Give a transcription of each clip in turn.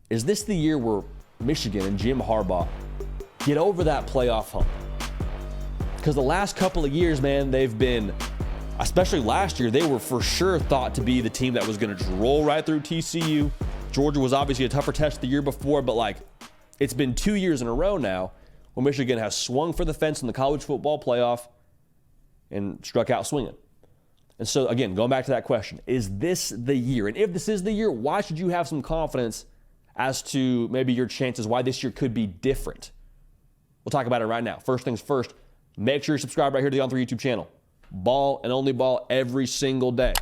is this the year where Michigan and Jim Harbaugh get over that playoff hump? Because the last couple of years, man, they've been, especially last year, they were for sure thought to be the team that was going to roll right through TCU. Georgia was obviously a tougher test the year before, but it's been 2 years in a row now where Michigan has swung for the fence in the college football playoff and struck out swinging. And so, again, going back to that question, is this the year? And if this is the year, why should you have some confidence as to maybe your chances, why this year could be different? We'll talk about it right now. First things first, make sure you subscribe right here to the On3 YouTube channel. Ball and only ball every single day.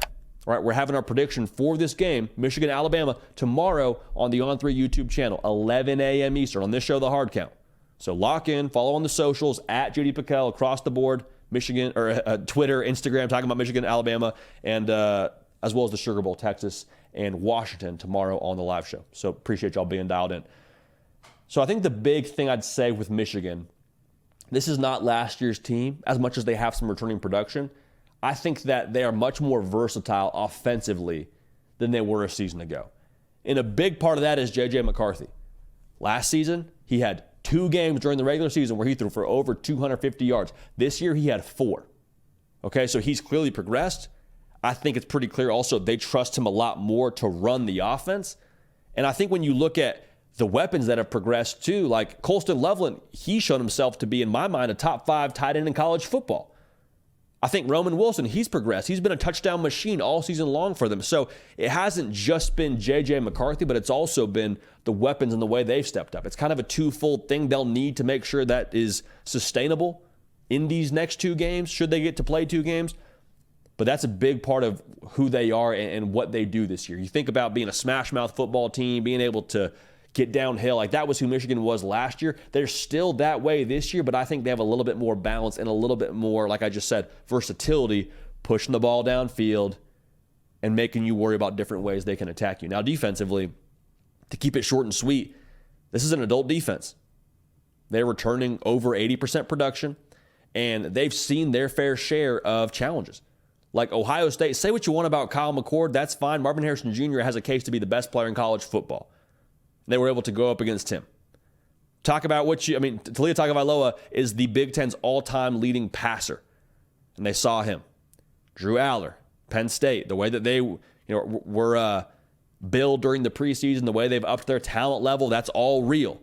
All right, we're having our prediction for this game, Michigan, Alabama, tomorrow on the On3 YouTube channel, 11 a.m. Eastern on this show, The Hard Count. So lock in, follow on the socials, at JD Piquel across the board, Michigan, or Twitter, Instagram, talking about Michigan, Alabama, and as well as the Sugar Bowl, Texas, and Washington tomorrow on the live show. So appreciate y'all being dialed in. So I think the big thing I'd say with Michigan, this is not last year's team as much as they have some returning production. I think that they are much more versatile offensively than they were a season ago. And a big part of that is J.J. McCarthy. Last season, he had 2 games during the regular season where he threw for over 250 yards. This year, he had 4. Okay, so he's clearly progressed. I think it's pretty clear also they trust him a lot more to run the offense. And I think when you look at the weapons that have progressed too, like Colston Loveland, he showed himself to be, in my mind, a top 5 tight end in college football. I think Roman Wilson, he's progressed. He's been a touchdown machine all season long for them. So it hasn't just been J.J. McCarthy, but it's also been the weapons and the way they've stepped up. It's kind of a twofold thing they'll need to make sure that is sustainable in these next 2 games, should they get to play 2 games. But that's a big part of who they are and what they do this year. You think about being a smash-mouth football team, being able to get downhill. Like that was who Michigan was last year. They're still that way this year, but I think they have a little bit more balance and a little bit more, like I just said, versatility, pushing the ball downfield and making you worry about different ways they can attack you. Now, defensively, to keep it short and sweet, this is an adult defense. They're returning over 80% production, and they've seen their fair share of challenges. Like Ohio State, say what you want about Kyle McCord, that's fine. Marvin Harrison Jr. has a case to be the best player in college football. They were able to go up against him. Talk about Talia Tagovailoa is the Big Ten's all-time leading passer. And they saw him. Drew Aller, Penn State, the way that they were billed during the preseason, the way they've upped their talent level, that's all real.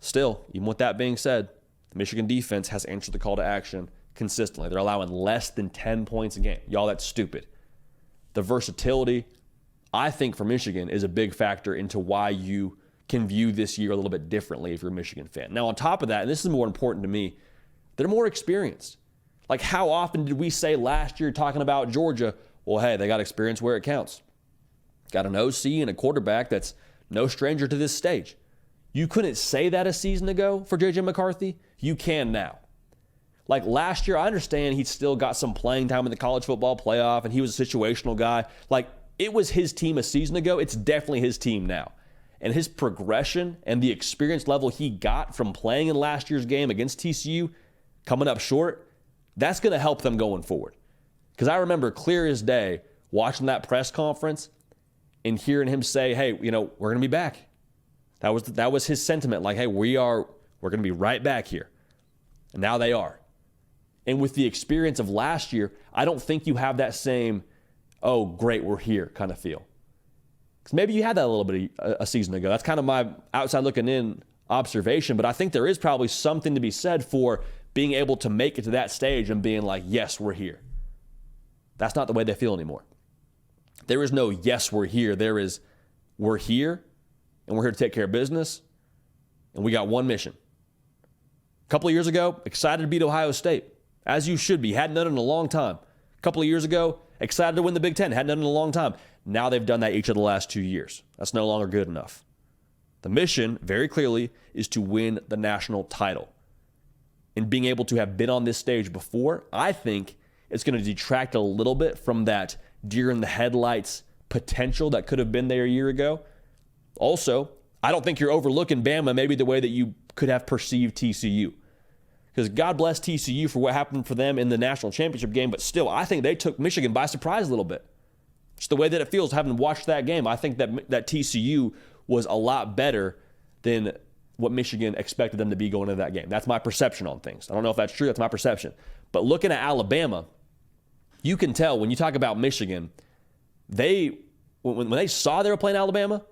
Still, even with that being said, the Michigan defense has answered the call to action consistently. They're allowing less than 10 points a game. Y'all, that's stupid. The versatility, I think, for Michigan is a big factor into why you can view this year a little bit differently if you're a Michigan fan. Now, on top of that, and this is more important to me, they're more experienced. Like, how often did we say last year talking about Georgia, well, hey, they got experience where it counts. Got an OC and a quarterback that's no stranger to this stage. You couldn't say that a season ago for J.J. McCarthy. You can now. Like last year, I understand he still got some playing time in the college football playoff, and he was a situational guy. Like, it was his team a season ago. It's definitely his team now. And his progression and the experience level he got from playing in last year's game against TCU, coming up short, that's going to help them going forward. Because I remember clear as day watching that press conference and hearing him say, hey, we're going to be back. That was his sentiment. Like, hey, we're going to be right back here. And now they are. And with the experience of last year, I don't think you have that same, oh, great, we're here kind of feel. Because maybe you had that a little bit a season ago. That's kind of my outside looking in observation. But I think there is probably something to be said for being able to make it to that stage and being like, yes, we're here. That's not the way they feel anymore. There is no yes, we're here. There is we're here, and we're here to take care of business, and we got one mission. A couple of years ago, excited to beat Ohio State, as you should be. Hadn't done it in a long time. A couple of years ago, excited to win the Big Ten. Hadn't done it in a long time. Now they've done that each of the last 2 years. That's no longer good enough. The mission, very clearly, is to win the national title. And being able to have been on this stage before, I think it's going to detract a little bit from that deer in the headlights potential that could have been there a year ago. Also, I don't think you're overlooking Bama maybe the way that you could have perceived TCU. Because God bless TCU for what happened for them in the national championship game, but still, I think they took Michigan by surprise a little bit. Just the way that it feels having watched that game, I think that TCU was a lot better than what Michigan expected them to be going into that game. That's my perception on things. I don't know if that's true. That's my perception. But looking at Alabama, you can tell when you talk about Michigan, when they saw they were playing Alabama,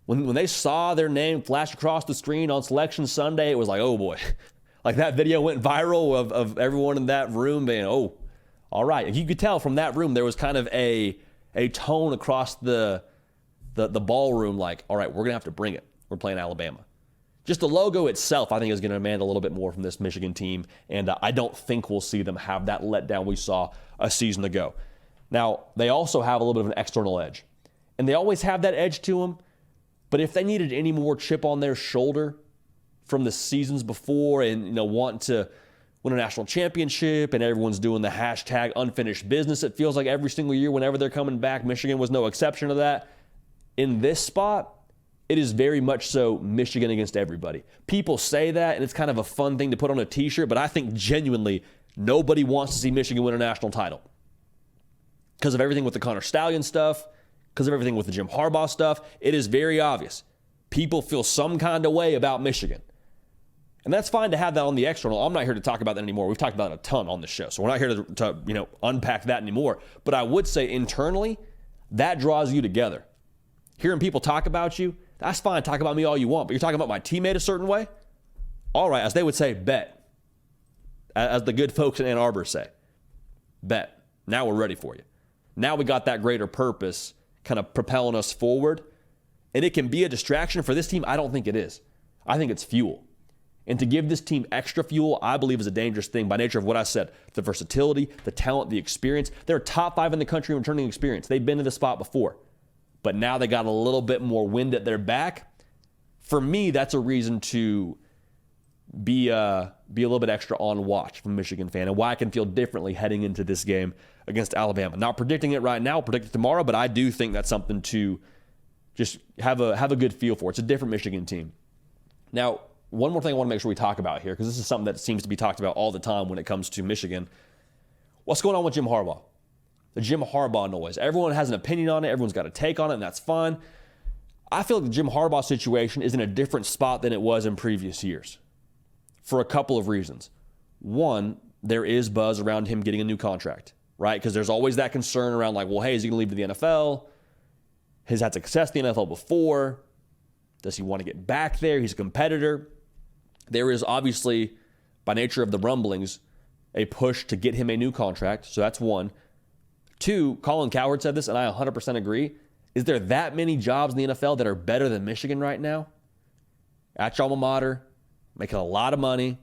when they saw their name flash across the screen on Selection Sunday, it was like, oh boy. Like that video went viral of everyone in that room being, oh, all right. And you could tell from that room there was kind of a tone across the ballroom like, all right, we're going to have to bring it. We're playing Alabama. Just the logo itself, I think, is going to demand a little bit more from this Michigan team, and I don't think we'll see them have that letdown we saw a season ago. Now, they also have a little bit of an external edge, and they always have that edge to them, but if they needed any more chip on their shoulder from the seasons before and want to win a national championship and everyone's doing the hashtag unfinished business, it feels like every single year whenever they're coming back, Michigan was no exception to that. In this spot, it is very much so Michigan against everybody. People say that, and it's kind of a fun thing to put on a t-shirt, but I think genuinely nobody wants to see Michigan win a national title. Because of everything with the Connor Stallion stuff, because of everything with the Jim Harbaugh stuff, it is very obvious. People feel some kind of way about Michigan. And that's fine to have that on the external. I'm not here to talk about that anymore. We've talked about it a ton on this show, so we're not here to unpack that anymore. But I would say internally, that draws you together. Hearing people talk about you, that's fine. Talk about me all you want, but you're talking about my teammate a certain way? All right, as they would say, bet. As the good folks in Ann Arbor say, bet. Now we're ready for you. Now we got that greater purpose kind of propelling us forward. And it can be a distraction for this team. I don't think it is. I think it's fuel. And to give this team extra fuel, I believe is a dangerous thing by nature of what I said. The versatility, the talent, the experience. They're top 5 in the country in returning experience. They've been to this spot before. But now they got a little bit more wind at their back. For me, that's a reason to be a little bit extra on watch from a Michigan fan and why I can feel differently heading into this game against Alabama. Not predicting it right now, predict it tomorrow, but I do think that's something to just have a good feel for. It's a different Michigan team. Now, one more thing I want to make sure we talk about here, because this is something that seems to be talked about all the time when it comes to Michigan. What's going on with Jim Harbaugh? The Jim Harbaugh noise. Everyone has an opinion on it. Everyone's got a take on it, and that's fine. I feel like the Jim Harbaugh situation is in a different spot than it was in previous years for a couple of reasons. One, there is buzz around him getting a new contract, right? Because there's always that concern around like, well, hey, is he going to leave to the NFL? He's had success in the NFL before. Does he want to get back there? He's a competitor. There is obviously, by nature of the rumblings, a push to get him a new contract. So that's one. Two, Colin Cowherd said this, and I 100% agree. Is there that many jobs in the NFL that are better than Michigan right now? At your alma mater, making a lot of money.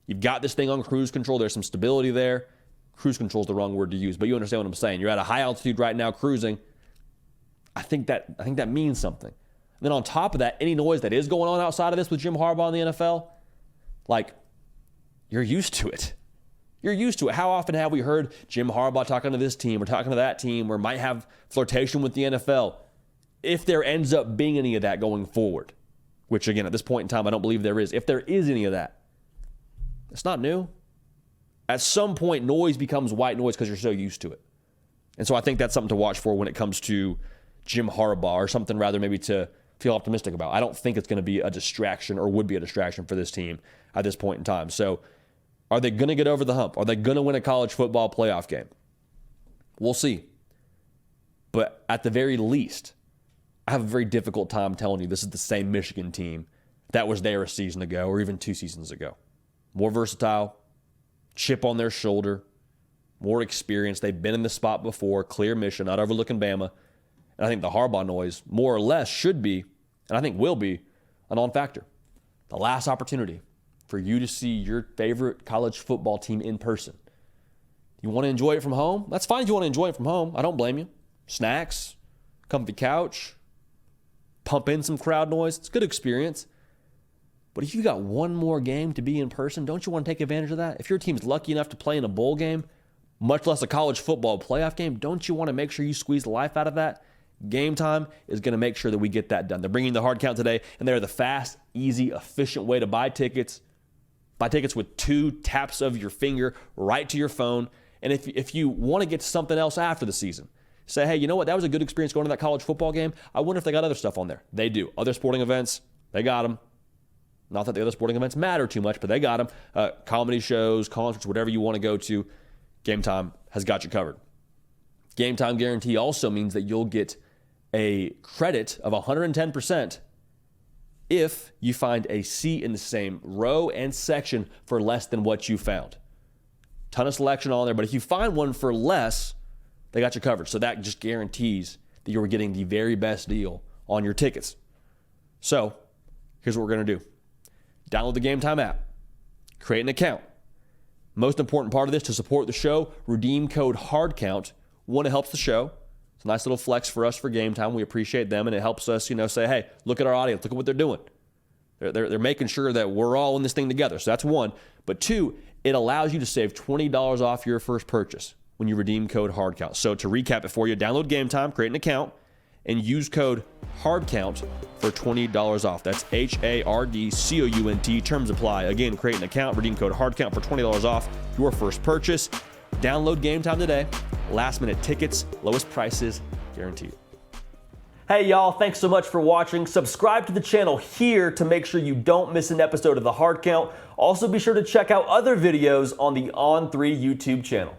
You've got this thing on cruise control. There's some stability there. Cruise control is the wrong word to use, but you understand what I'm saying. You're at a high altitude right now cruising. I think that means something. And then on top of that, any noise that is going on outside of this with Jim Harbaugh in the NFL, like, you're used to it. You're used to it. How often have we heard Jim Harbaugh talking to this team or talking to that team or might have flirtation with the NFL? If there ends up being any of that going forward, which again, at this point in time, I don't believe there is. If there is any of that, it's not new. At some point, noise becomes white noise because you're so used to it. And so I think that's something to watch for when it comes to Jim Harbaugh, or something rather maybe to feel optimistic about. I don't think it's going to be a distraction or would be a distraction for this team at this point in time. So are they going to get over the hump? Are they going to win a college football playoff game? We'll see. But at the very least, I have a very difficult time telling you this is the same Michigan team that was there a season ago or even 2 seasons ago. More versatile, chip on their shoulder, more experience. They've been in the spot before, clear mission, not overlooking Bama. And I think the Harbaugh noise, more or less, should be, and I think will be, a non-factor. The last opportunity for you to see your favorite college football team in person. You want to enjoy it from home? That's fine if you want to enjoy it from home. I don't blame you. Snacks, comfy couch, pump in some crowd noise. It's a good experience. But if you got one more game to be in person, don't you want to take advantage of that? If your team's lucky enough to play in a bowl game, much less a college football playoff game, don't you want to make sure you squeeze the life out of that? Game Time is going to make sure that we get that done. They're bringing the hard count today, and they're the fast, easy, efficient way to buy tickets. Buy tickets with 2 taps of your finger right to your phone. And if you want to get to something else after the season, Say, hey, you know what? That was a good experience going to that college football game. I wonder if they got other stuff on there. They do. Other sporting events, they got them. Not that the other sporting events matter too much, but they got them. Comedy shows, concerts, whatever you want to go to, Game Time has got you covered. Game Time guarantee also means that you'll get a credit of 110% if you find a seat in the same row and section for less than what you found. Ton of selection on there, but if you find one for less, they got you covered. So that just guarantees that you're getting the very best deal on your tickets. So here's what we're going to do. Download the Game Time app. Create an account. Most important part of this, to support the show, redeem code HARDCOUNT. One, it helps the show. It's a nice little flex for us for Game Time. We appreciate them, and it helps us, say, hey, look at our audience. Look at what they're doing. They're making sure that we're all in this thing together. So that's one. But two, it allows you to save $20 off your first purchase when you redeem code HARDCOUNT. So to recap it for you, download Game Time, create an account, and use code HARDCOUNT for $20 off. That's HARDCOUNT. Terms apply. Again, create an account, redeem code HARDCOUNT for $20 off your first purchase. Download Game Time today. Last minute tickets, lowest prices guaranteed. Hey y'all, thanks so much for watching. Subscribe to the channel here to make sure you don't miss an episode of the Hard Count. Also be sure to check out other videos on the On3 YouTube channel.